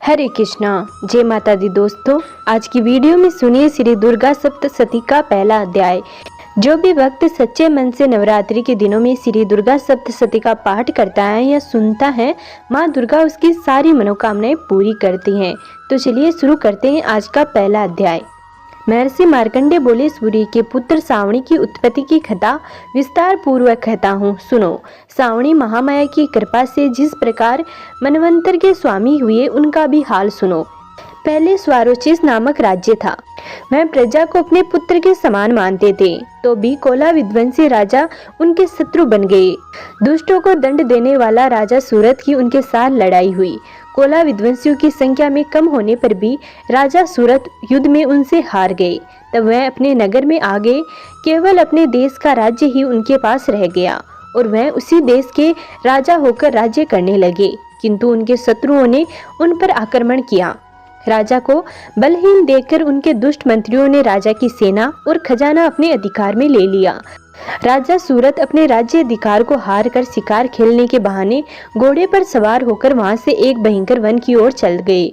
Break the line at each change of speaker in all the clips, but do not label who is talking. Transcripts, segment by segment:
हरे कृष्णा। जय माता दी। दोस्तों, आज की वीडियो में सुनिए श्री दुर्गा सप्तशती का पहला अध्याय। जो भी भक्त सच्चे मन से नवरात्रि के दिनों में श्री दुर्गा सप्तशती का पाठ करता है या सुनता है, माँ दुर्गा उसकी सारी मनोकामनाएं पूरी करती हैं। तो चलिए शुरू करते हैं आज का पहला अध्याय। महर्षि मार्कंडे बोले, सूर्य के पुत्र सावणी की उत्पत्ति की कथा विस्तार पूर्वक कहता हूँ, सुनो। सावणी महामाया की कृपा से जिस प्रकार मनवंतर के स्वामी हुए, उनका भी हाल सुनो। पहले स्वारोचिस नामक राज्य था। वह प्रजा को अपने पुत्र के समान मानते थे, तो भी कोला विध्वंसी राजा उनके शत्रु बन गए। दुष्टों को दंड देने वाला राजा सूरत की उनके साथ लड़ाई हुई। कोला विध्वंसियों की संख्या में कम होने पर भी राजा सूरत युद्ध में उनसे हार गए। तब वह अपने नगर में आ गए। केवल अपने देश का राज्य ही उनके पास रह गया और वह उसी देश के राजा होकर राज्य करने लगे। किंतु उनके शत्रुओं ने उन पर आक्रमण किया। राजा को बलहीन देखकर उनके दुष्ट मंत्रियों ने राजा की सेना और खजाना अपने अधिकार में ले लिया। राजा सूरत अपने राज्य अधिकार को हार कर शिकार खेलने के बहाने घोड़े पर सवार होकर वहां से एक भयंकर वन की ओर चल गए।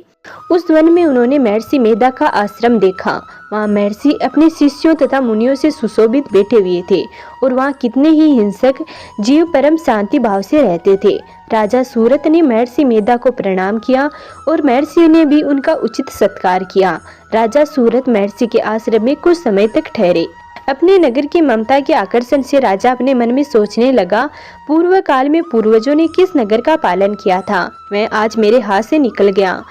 उस वन में उन्होंने महर्षि मेधा का आश्रम देखा। वहाँ महर्षि अपने शिष्यों तथा मुनियों से सुशोभित बैठे हुए थे और वहाँ कितने ही हिंसक जीव परम शांति भाव से रहते थे। राजा सूरत ने महर्षि मेधा को प्रणाम किया और महर्षि ने भी उनका उचित सत्कार किया। राजा सूरत महर्षि के आश्रम में कुछ समय तक ठहरे। अपने नगर की ममता के आकर्षण से राजा अपने मन में सोचने लगा, पूर्व काल में पूर्वजों ने किस नगर का पालन किया था, वह आज मेरे हाथ से निकल गया।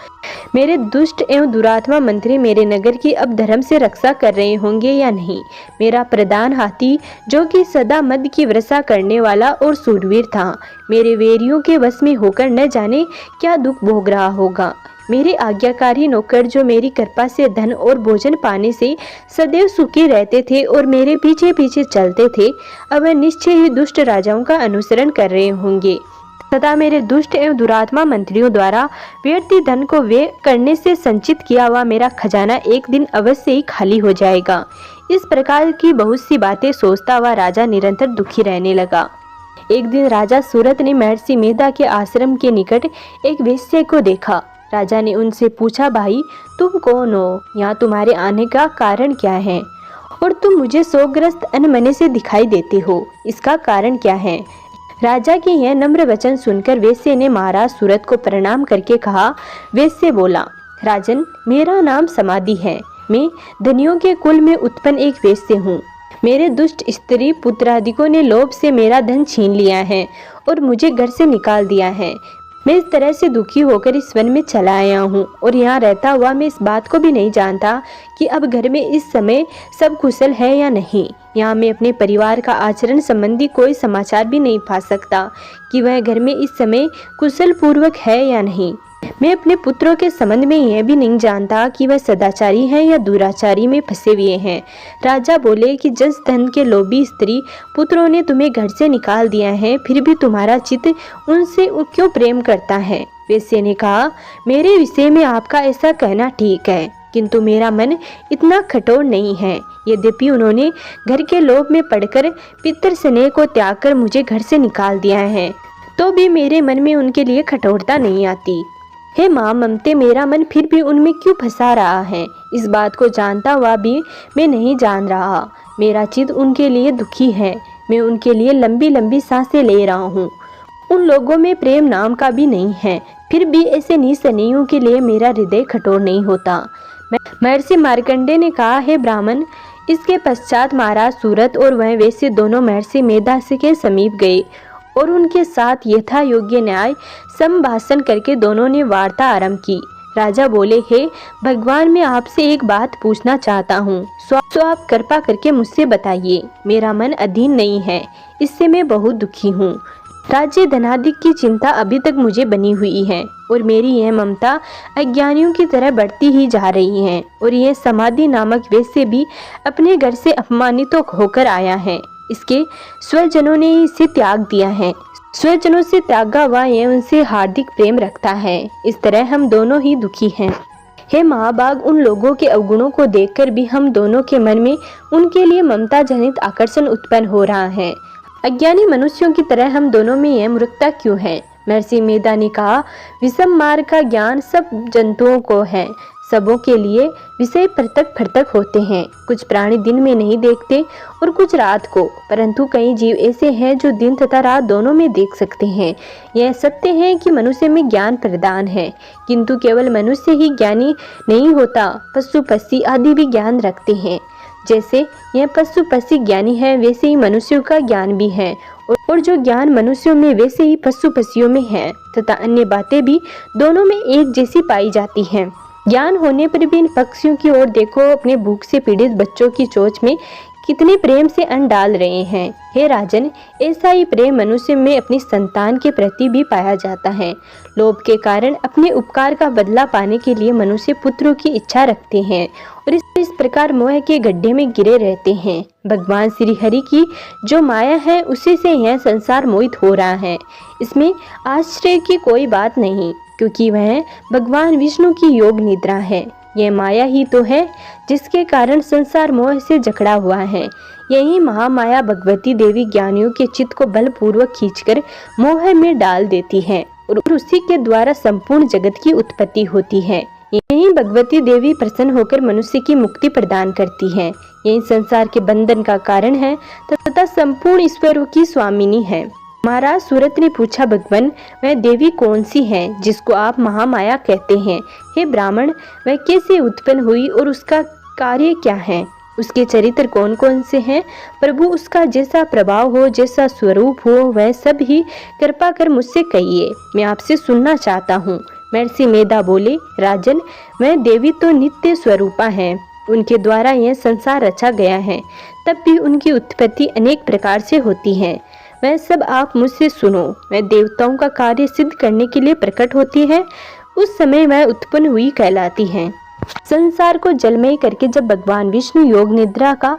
मेरे दुष्ट एवं दुरात्मा मंत्री मेरे नगर की अब धर्म से रक्षा कर रहे होंगे या नहीं। मेरा प्रधान हाथी, जो कि सदा मद की वर्षा करने वाला और सूरवीर था, मेरे वैरियों के वश में होकर न जाने क्या दुख भोग रहा होगा। मेरे आज्ञाकारी नौकर, जो मेरी कृपा से धन और भोजन पाने से सदैव सुखी रहते थे और मेरे पीछे पीछे चलते थे, अब वह निश्चय ही दुष्ट राजाओं का अनुसरण कर रहे होंगे तथा मेरे दुष्ट एवं दुरात्मा मंत्रियों द्वारा व्यर्थ धन को व्यय करने से संचित किया हुआ मेरा खजाना एक दिन अवश्य ही खाली हो जाएगा। इस प्रकार की बहुत सी बातें सोचता हुआ राजा निरंतर दुखी रहने लगा। एक दिन राजा सूरत ने महर्षि मेधा के आश्रम के निकट एक वेश्या को देखा। राजा ने उनसे पूछा, भाई तुम कौन हो? यहाँ तुम्हारे आने का कारण क्या है? और तुम मुझे शोकग्रस्त अनमने से दिखाई देते हो, इसका कारण क्या है? राजा के यह नम्र वचन सुनकर वेश्या ने महाराज सूरत को प्रणाम करके कहा। वेश्या बोला, राजन, मेरा नाम समाधि है। मैं धनियों के कुल में उत्पन्न एक वेश्या हूँ। मेरे दुष्ट स्त्री पुत्रादिकों ने लोभ से मेरा धन छीन लिया है और मुझे घर से निकाल दिया है। मैं इस तरह से दुखी होकर इस वन में चला आया हूँ और यहाँ रहता हुआ मैं इस बात को भी नहीं जानता कि अब घर में इस समय सब कुशल है या नहीं। यहाँ मैं अपने परिवार का आचरण संबंधी कोई समाचार भी नहीं पा सकता कि वह घर में इस समय कुशल पूर्वक है या नहीं। मैं अपने पुत्रों के संबंध में यह भी नहीं जानता कि वह सदाचारी हैं या दुराचारी में फंसे हुए हैं। राजा बोले कि जस धन के लोभी स्त्री पुत्रों ने तुम्हें घर से निकाल दिया है, फिर भी तुम्हारा चित्त उनसे क्यों प्रेम करता है? वेश्या ने कहा, मेरे विषय में आपका ऐसा कहना ठीक है, किंतु मेरा मन इतना कठोर नहीं है। यद्यपि उन्होंने घर के लोभ में पड़कर पितर स्नेह को त्याग कर मुझे घर से निकाल दिया है, तो भी मेरे मन में उनके लिए कठोरता नहीं आती। हे माँ ममते, मेरा मन फिर भी उनमें क्यों फंसा रहा है? इस बात को जानता हुआ भी मैं नहीं जान रहा। मेरा चित्त उनके लिए दुखी है। मैं उनके लिए लंबी लंबी सांसें ले रहा हूँ। उन लोगों में प्रेम नाम का भी नहीं है, फिर भी ऐसे निस्सहायों के लिए मेरा हृदय कठोर नहीं होता। महर्षि मार्कंडे ने कहा, हे ब्राह्मण। इसके पश्चात महाराज सूरत और वह वेश्या दोनों महर्षि मेधा के समीप गए और उनके साथ यथा योग्य न्याय संभाषण करके दोनों ने वार्ता आरंभ की। राजा बोले, हे भगवान, मैं आपसे एक बात पूछना चाहता हूँ, सो आप कृपा करके मुझसे बताइए। मेरा मन अधीन नहीं है, इससे मैं बहुत दुखी हूँ। राज्य धनाधिक की चिंता अभी तक मुझे बनी हुई है और मेरी यह ममता अज्ञानियों की तरह बढ़ती ही जा रही है। और यह समाधि नामक वेश्या भी अपने घर से अपमानित होकर आया है। इसके स्वजनों ने इसे त्याग दिया है। स्वजनों से त्यागा हुआ यह उनसे हार्दिक प्रेम रखता है। इस तरह हम दोनों ही दुखी हैं। हे महाभाग, उन लोगों के अवगुणों को देखकर भी हम दोनों के मन में उनके लिए ममता जनित आकर्षण उत्पन्न हो रहा है। अज्ञानी मनुष्यों की तरह हम दोनों में यह मूर्खता क्यों है? महर्षि मेधा ने कहा, विषम मार्ग का ज्ञान सब जंतुओं को है, सबों के लिए विषय पृथक पृथक होते हैं। कुछ प्राणी दिन में नहीं देखते और कुछ रात को, परंतु कई जीव ऐसे हैं जो दिन तथा रात दोनों में देख सकते हैं। यह सत्य है कि मनुष्य में ज्ञान प्रदान है, किंतु केवल मनुष्य ही ज्ञानी नहीं होता, पशु पक्षी आदि भी ज्ञान रखते हैं। जैसे यह पशु पक्षी ज्ञानी है, वैसे ही मनुष्यों का ज्ञान भी है, और जो ज्ञान मनुष्यों में वैसे ही पशु पक्षियों में है, तथा अन्य बातें भी दोनों में एक जैसी पाई जाती हैं। ज्ञान होने पर भी इन पक्षियों की ओर देखो, अपने भूख से पीड़ित बच्चों की चोंच में कितने प्रेम से अन्न डाल रहे हैं। हे राजन, ऐसा ही प्रेम मनुष्य में अपनी संतान के प्रति भी पाया जाता है। लोभ के कारण अपने उपकार का बदला पाने के लिए मनुष्य पुत्रों की इच्छा रखते हैं और इस प्रकार मोह के गड्ढे में गिरे रहते हैं। भगवान श्री हरि की जो माया है, उसी से यह संसार मोहित हो रहा है। इसमें आश्चर्य की कोई बात नहीं, क्योंकि वह भगवान विष्णु की योग निद्रा है। यह माया ही तो है जिसके कारण संसार मोह से जकड़ा हुआ है। यही महामाया भगवती देवी ज्ञानियों के चित्त को बलपूर्वक खींचकर मोह में डाल देती है और उसी के द्वारा संपूर्ण जगत की उत्पत्ति होती है। यही भगवती देवी प्रसन्न होकर मनुष्य की मुक्ति प्रदान करती है। यही संसार के बंधन का कारण है तथा संपूर्ण ईश्वरों की स्वामिनी है। महाराज सूरत ने पूछा, भगवान वह देवी कौन सी है जिसको आप महामाया कहते हैं? हे ब्राह्मण, वह कैसे उत्पन्न हुई और उसका कार्य क्या है? उसके चरित्र कौन कौन से हैं? प्रभु, उसका जैसा प्रभाव हो, जैसा स्वरूप हो, वह सब ही कृपा कर मुझसे कहिए, मैं आपसे सुनना चाहता हूँ। महर्षि मेधा बोले, राजन, वह देवी तो नित्य स्वरूपा है, उनके द्वारा यह संसार रचा गया है, तब भी उनकी उत्पत्ति अनेक प्रकार से होती है। वह सब आप मुझसे सुनो। वह देवताओं का कार्य सिद्ध करने के लिए प्रकट होती है, उस समय वह उत्पन्न हुई कहलाती है। संसार को जलमय करके जब भगवान विष्णु योग निद्रा का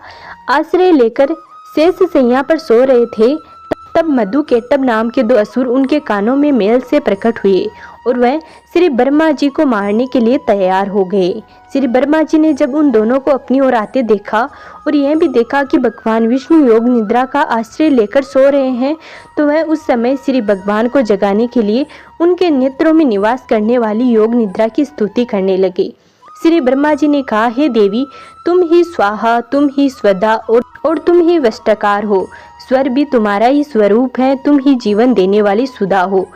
आश्रय लेकर शेष शैया पर सो रहे थे, तब मधु केटब नाम के 2 असुर उनके कानों में मेल से प्रकट हुए और वह श्री ब्रह्मा जी को मारने के लिए तैयार हो गए। श्री ब्रह्मा जी ने जब उन दोनों को अपनी ओर आते देखा और यह भी देखा कि भगवान विष्णु योग निद्रा का आश्रय लेकर सो रहे हैं, तो वह उस समय श्री भगवान को जगाने के लिए उनके नेत्रों में निवास करने वाली योग निद्रा की स्तुति करने लगे। श्री ब्रह्मा जी ने कहा, हे देवी, तुम ही स्वाहा, तुम ही स्वधा और तुम ही वष्टकार हो। स्वर भी तुम्हारा ही स्वरूप है, तुम ही जीवन देने वाली सुधा हो।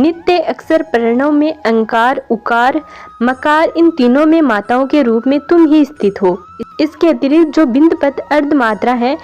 नित्य अक्षर प्रणव में अंकार, उकार, मकार, इन तीनों में माताओं के रूप में तुम ही स्थित हो। इसके अतिरिक्त जो बिंद पद अर्ध मात्रा है,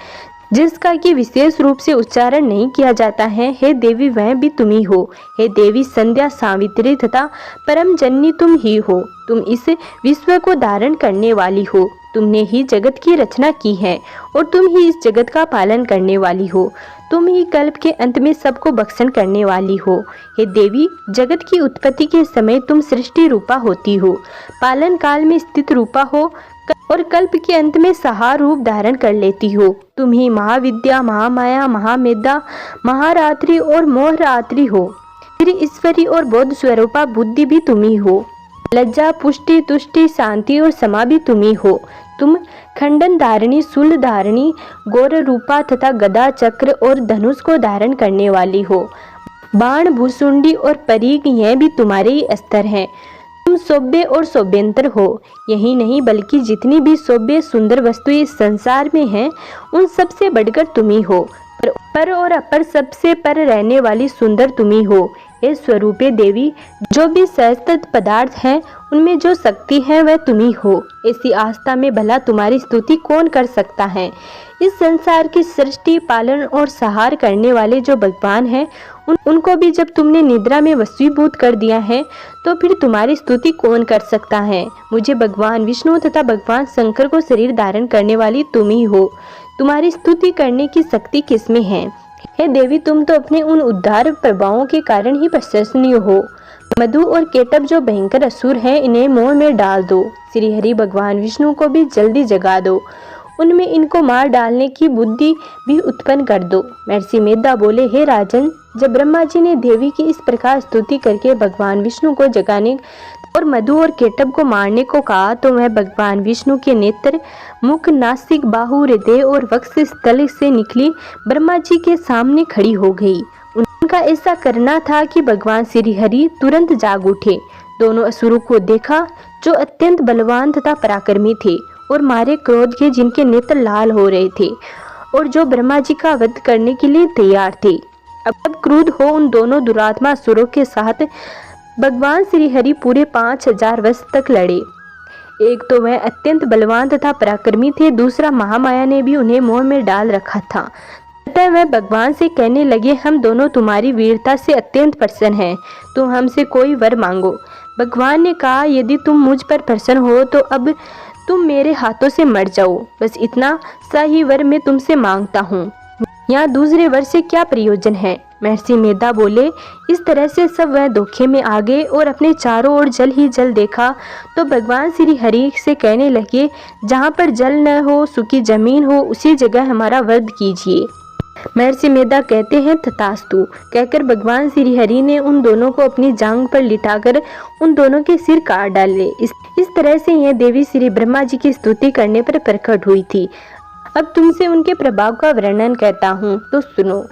जिसका कि विशेष रूप से उच्चारण नहीं किया जाता है, हे देवी, वह भी तुम ही हो। हे देवी, संध्या, सावित्री तथा परम जननी तुम ही हो। तुम इस विश्व को धारण करने वाली हो। तुमने ही जगत की रचना की है और तुम ही इस जगत का पालन करने वाली हो। तुम ही कल्प के अंत में सबको भक्षण करने वाली हो। हे देवी, जगत की उत्पत्ति के समय तुम सृष्टि रूपा होती हो, पालन काल में स्थित रूपा हो और कल्प के अंत में सहार रूप धारण कर लेती हो। तुम ही महाविद्या, महामाया, महामेधा, महारात्रि और मोहरात्रि हो। श्री ईश्वरी और बोध स्वरूपा बुद्धि भी तुम ही हो। लज्जा, पुष्टि, तुष्टि, शांति और समा भी तुम ही हो। तुम खंडन धारिणी, शूल धारिणी, गौर रूपा तथा गदा, चक्र और धनुष को धारण करने वाली हो। बाण, भूसुंडी और परीग, यह भी तुम्हारे ही अस्त्र हैं। तुम सौभ्य और सौभ्यंतर हो। यही नहीं बल्कि जितनी भी सौभ्य सुंदर वस्तुएं इस संसार में हैं, उन सबसे बढ़कर तुम ही हो। पर और अपर सबसे पर रहने वाली सुंदर तुम ही हो। हे स्वरूपे देवी, जो भी सहस्त्र पदार्थ हैं, उनमें जो शक्ति है वह तुम ही हो। ऐसी आस्था में भला तुम्हारी स्तुति कौन कर सकता है? इस संसार की सृष्टि, पालन और सहार करने वाले जो भगवान हैं, उनको भी जब तुमने निद्रा में वशीभूत कर दिया है, तो फिर तुम्हारी स्तुति कौन कर सकता है? मुझे भगवान विष्णु तथा भगवान शंकर को शरीर धारण करने वाली तुम ही हो। तुम्हारी स्तुति करने की शक्ति किसमें है? हे देवी, तुम तो अपने उन उद्धार प्रभावों के कारण ही प्रशंसनीय हो। मधु और केटब जो भयंकर असुर हैं, इन्हें मोह में डाल दो। श्री हरि भगवान विष्णु को भी जल्दी जगा दो। उनमें इनको मार डालने की बुद्धि भी उत्पन्न कर दो। महर्षि मेधा बोले, हे राजन, जब ब्रह्मा जी ने देवी की इस प्रकार स्तुति करके भगवान विष्णु को जगाने और मधु और केटब को मारने को कहा, तो वह भगवान विष्णु के नेत्र, मुख, नासिक, बाहु, हृदय और वक्ष स्थल से निकली ब्रह्मा जी के सामने खड़ी हो गई। उनका ऐसा करना था कि भगवान श्री हरि तुरंत जाग उठे। दोनों असुरों को देखा जो अत्यंत बलवान तथा पराक्रमी थे और मारे क्रोध के जिनके नेत्र लाल हो रहे थे और जो ब्रह्मा जी का वध करने के लिए तैयार थे। अब क्रुद्ध हो उन दोनों दुरात्मा असुरों के साथ भगवान श्री हरि पूरे 5000 वर्ष तक लड़े। एक तो वह अत्यंत बलवान तथा पराक्रमी थे, दूसरा महामाया ने भी उन्हें मोह में डाल रखा था। अतः वह भगवान से कहने लगे, हम दोनों तुम्हारी वीरता से अत्यंत प्रसन्न हैं, तुम हमसे कोई वर मांगो। भगवान ने कहा, यदि तुम मुझ पर प्रसन्न हो तो अब तुम मेरे हाथों से मर जाओ, बस इतना सा ही वर मैं तुमसे मांगता हूँ, यहाँ दूसरे वर से क्या प्रयोजन है। महर्षि मेधा बोले, इस तरह से सब वह धोखे में आ गए और अपने चारों ओर जल ही जल देखा तो भगवान श्री हरि से कहने लगे, जहाँ पर जल न हो, सूखी जमीन हो, उसी जगह हमारा वध कीजिए। महर्षि मेधा कहते हैं, तथास्तु कहकर भगवान श्री हरि ने उन दोनों को अपनी जांघ पर लिटाकर उन दोनों के सिर काट डाले। इस तरह से यह देवी श्री ब्रह्मा जी की स्तुति करने पर प्रकट हुई थी। अब तुमसे उनके प्रभाव का वर्णन कहता हूँ, तो सुनो।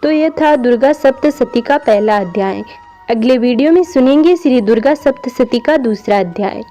तो यह था दुर्गा सप्तशती का पहला अध्याय। अगले वीडियो में सुनेंगे श्री दुर्गा सप्तशती का दूसरा अध्याय।